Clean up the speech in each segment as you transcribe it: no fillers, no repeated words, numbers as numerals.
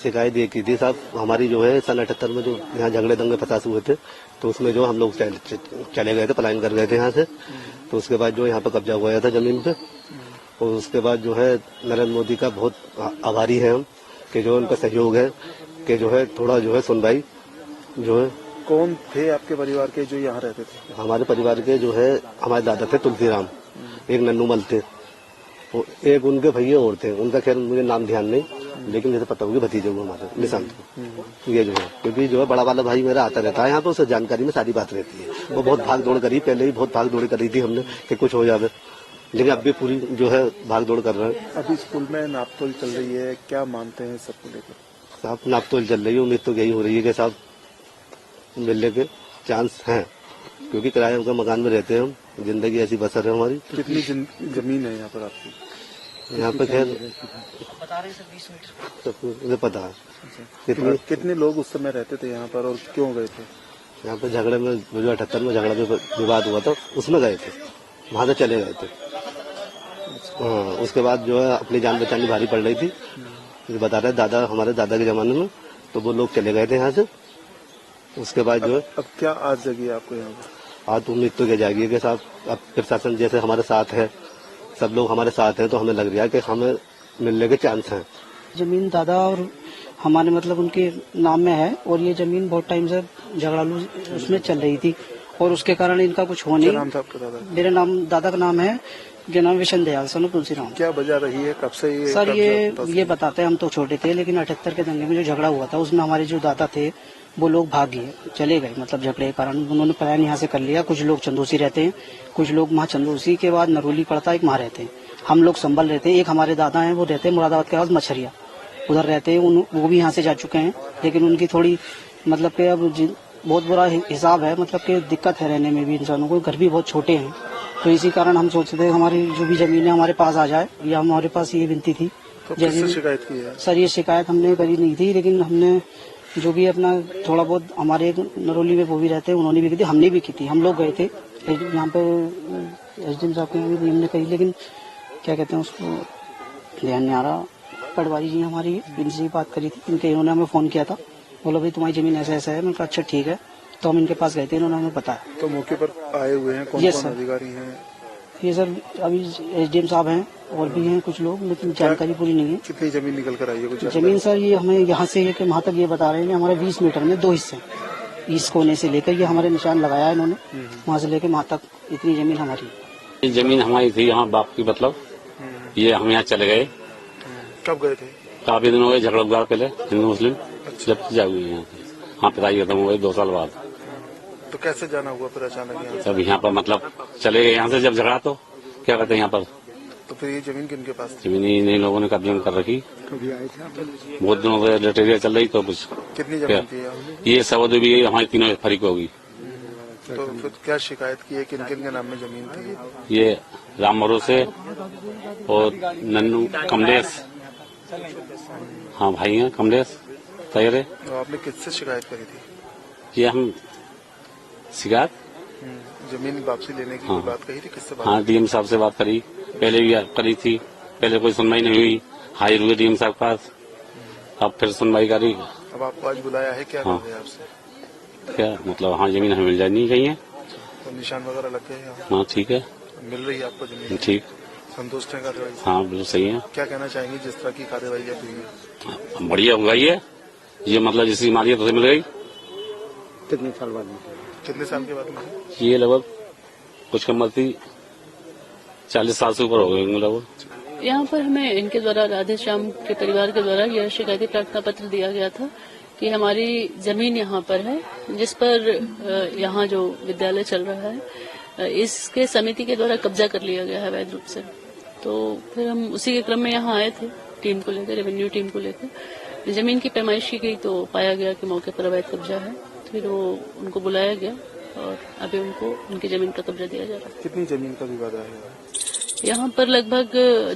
शिकायत ये की थी साहब, हमारी जो है सन 78 में जो यहाँ झगड़े दंगे फसाद हुए थे, तो उसमें जो हम लोग चले गए थे, पलायन कर गए थे यहाँ से। तो उसके बाद जो यहाँ पे कब्जा हुआ था जमीन पे, और उसके बाद जो है नरेंद्र मोदी का बहुत आभारी है हम, कि जो उनका सहयोग है, कि जो है थोड़ा जो है सुनवाई जो है। कौन थे आपके परिवार के जो यहाँ रहते थे? हमारे परिवार के जो है हमारे दादा थे तुलसीराम, एक नन्नूमल थे, एक उनके भैया और थे, उनका खैर मुझे नाम ध्यान नहीं, लेकिन जैसे पता होगी भतीजे वो हमारे निशांत को, ये जो है, क्योंकि जो है बड़ा वाला भाई मेरा आता रहता है यहाँ पे, उससे जानकारी में सारी बात रहती है। वो बहुत भाग दौड़ करी, पहले ही बहुत भाग दौड़ करी थी हमने कि कुछ हो जाए, लेकिन अब भी पूरी जो है भाग दौड़ कर रहे हैं। अभी स्कूल में नापतोल चल रही है, क्या मानते हैं सबको लेकर? साहब नापतोल चल रही है, उम्मीद तो यही हो रही है कि साहब मिलने के चांस हैं, क्योंकि किराए का मकान में रहते हैं हम, जिंदगी ऐसी बसर है हमारी। कितनी जमीन है यहाँ पर आपकी? यहाँ पे खैर मुझे पता है। कितने लोग उस समय रहते थे यहाँ पर और क्यों गए थे? यहाँ पे झगड़े में जो 78 में झगड़ा में विवाद हुआ था, उसमें गए थे, वहां से चले गए थे। हाँ, उसके बाद जो है अपनी जान बचानी भारी पड़ रही थी, बता रहे दादा, हमारे दादा के जमाने में, तो वो लोग चले गए थे यहाँ से। उसके बाद जो है अब क्या आज जगी आपको यहाँ पर? आज उम्मीद तो क्या जाएगी कि साहब अब प्रशासन जैसे हमारे साथ है, सब लोग हमारे साथ हैं, तो हमें लग रहा है कि हमें मिलने के चांस हैं। जमीन दादा और हमारे मतलब उनके नाम में है, और ये जमीन बहुत टाइम से झगड़ालू उसमें चल रही थी, और उसके कारण इनका कुछ हो नहीं। नाम था आपका दादा? मेरे नाम दादा का नाम है जो नाम विशन दयाल सनु तुलसीराम। क्या वजह रही है, कब से ये? सर ये बताते हैं, हम तो छोटे थे, लेकिन 78 के दंगे में जो झगड़ा हुआ था उसमें हमारे जो दादा थे वो लोग भाग गए, चले गए, मतलब झगड़े के कारण उन्होंने पलायन यहाँ से कर लिया। कुछ लोग चंदोसी रहते हैं, कुछ लोग वहाँ चंदोसी के बाद नरोली पड़ता है, एक वहाँ रहते हैं। हम लोग संभल रहते हैं, एक हमारे दादा हैं वो रहते हैं मुरादाबाद के पास मछरिया, उधर रहते हैं, वो भी यहाँ से जा चुके हैं, लेकिन उनकी थोड़ी मतलब कि अब बहुत बुरा हिसाब है, मतलब कि दिक्कत है रहने में भी इंसानों को, घर भी बहुत छोटे हैं। तो इसी कारण हम सोचते थे हमारी जो भी जमीन है हमारे पास आ जाए, या हमारे पास ये विनती थी। तो किससे शिकायत की है? सर ये शिकायत हमने करी नहीं थी, लेकिन हमने जो भी अपना थोड़ा बहुत, हमारे एक नरोली में वो भी रहते हैं, उन्होंने भी की थी, हमने भी की थी। हम लोग गए थे यहाँ पे एसडीएम साहब के यहाँ भी हमने कही, लेकिन क्या कहते हैं उसको ध्यान नहीं आ रहा। पटवारी जी हमारी इनसे बात करी थी, इनके इन्होंने हमें फोन किया था, बोला भाई तुम्हारी जमीन ऐसा ऐसा है। मैंने कहा अच्छा ठीक है, तो हम इनके पास गए थे, इन्होंने हमें बताया। तो मौके पर आए हुए हैं कौन कौन अधिकारी हैं? ये सर अभी एसडीएम साहब हैं और भी हैं कुछ लोग, लेकिन जानकारी पूरी नहीं है। कितनी जमीन निकल कर आई है? कुछ जमीन सर ये हमें यहाँ से लेकर वहाँ तक ये बता रहे हैं, हमारे 20 मीटर में 2 हिस्से, इस कोने से लेकर ये हमारे निशान लगाया है इन्होंने, वहाँ से लेकर वहाँ तक इतनी जमीन हमारी। ये जमीन हमारी थी यहाँ बाप की, मतलब ये हम यहाँ चले गए। कब गए थे? काफी दिन हो गए, झगड़ा हुआ पहले हिंदू मुस्लिम, जब जा हुई यहाँ से, हाँ पिताई खत्म हो गए 2 साल बाद। तो कैसे जाना हुआ फिर अचानक यहाँ? सब यहाँ पर मतलब चले गए यहाँ से, जब झगड़ा तो क्या कहते हैं यहाँ पर। तो फिर ये जमीन किनके पास थी? जमीन इन लोगों ने कब्जे में कर रखी, कभी आए थे? बहुत दिनों से लटेरिया चल रही, तो कुछ कितनी जमीन थी? ये सवद भी हमारी तीनों फरीक होगी। तो फिर क्या शिकायत की है, किन किन के नाम में जमीन थी? ये राम भरोसे और नन्नू कमलेश, हाँ भाई हैं कमलेश तैयारे। तो आपने किससे शिकायत करी थी? ये हम शिकायत जमीन वापसी लेने की हाँ। बात कही थी, किससे बात? हाँ डीएम साहब से बात करी, पहले भी करी थी, पहले कोई सुनवाई नहीं हुई, हाजिर हुए डीएम साहब के पास, अब फिर सुनवाई करी। अब आपको आज बुलाया है, क्या हाँ। करोगे आपसे? क्या मतलब, हाँ जमीन हमें मिल जानी चाहिए। तो निशान वगैरह लग गए हैं? हाँ ठीक है, मिल रही है आपको जमीन? ठीक, संतुष्ट है कार्रवाई से? हाँ बिल्कुल सही है। क्या कहना चाहेंगे जिस तरह की कार्रवाई अब हुई है? बढ़िया हो गई है ये, मतलब जिसकी मालियत उसे मिल गई। कितने साल बाद? कितने साल के बाद में? ये लगभग कुछ कम थी 40 साल से ऊपर हो गए लगभग। यहाँ पर हमें इनके द्वारा, राधे श्याम के परिवार के द्वारा यह शिकायती प्रार्थना पत्र दिया गया था कि हमारी जमीन यहाँ पर है, जिस पर यहाँ जो विद्यालय चल रहा है इसके समिति के द्वारा कब्जा कर लिया गया है अवैध रूप से। तो फिर हम उसी के क्रम में यहाँ आए थे, टीम को लेकर, रेवेन्यू टीम को लेकर। जमीन की पैमाइश की गई तो पाया गया कि मौके पर अवैध कब्जा है, फिर वो उनको बुलाया गया और अभी उनको उनकी जमीन का कब्जा दिया जा रहा है। कितनी जमीन का विवाद है यहाँ पर? लगभग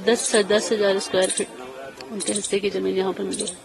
10,000 स्क्वायर फीट उनके हिस्से की जमीन यहाँ पर मिली है।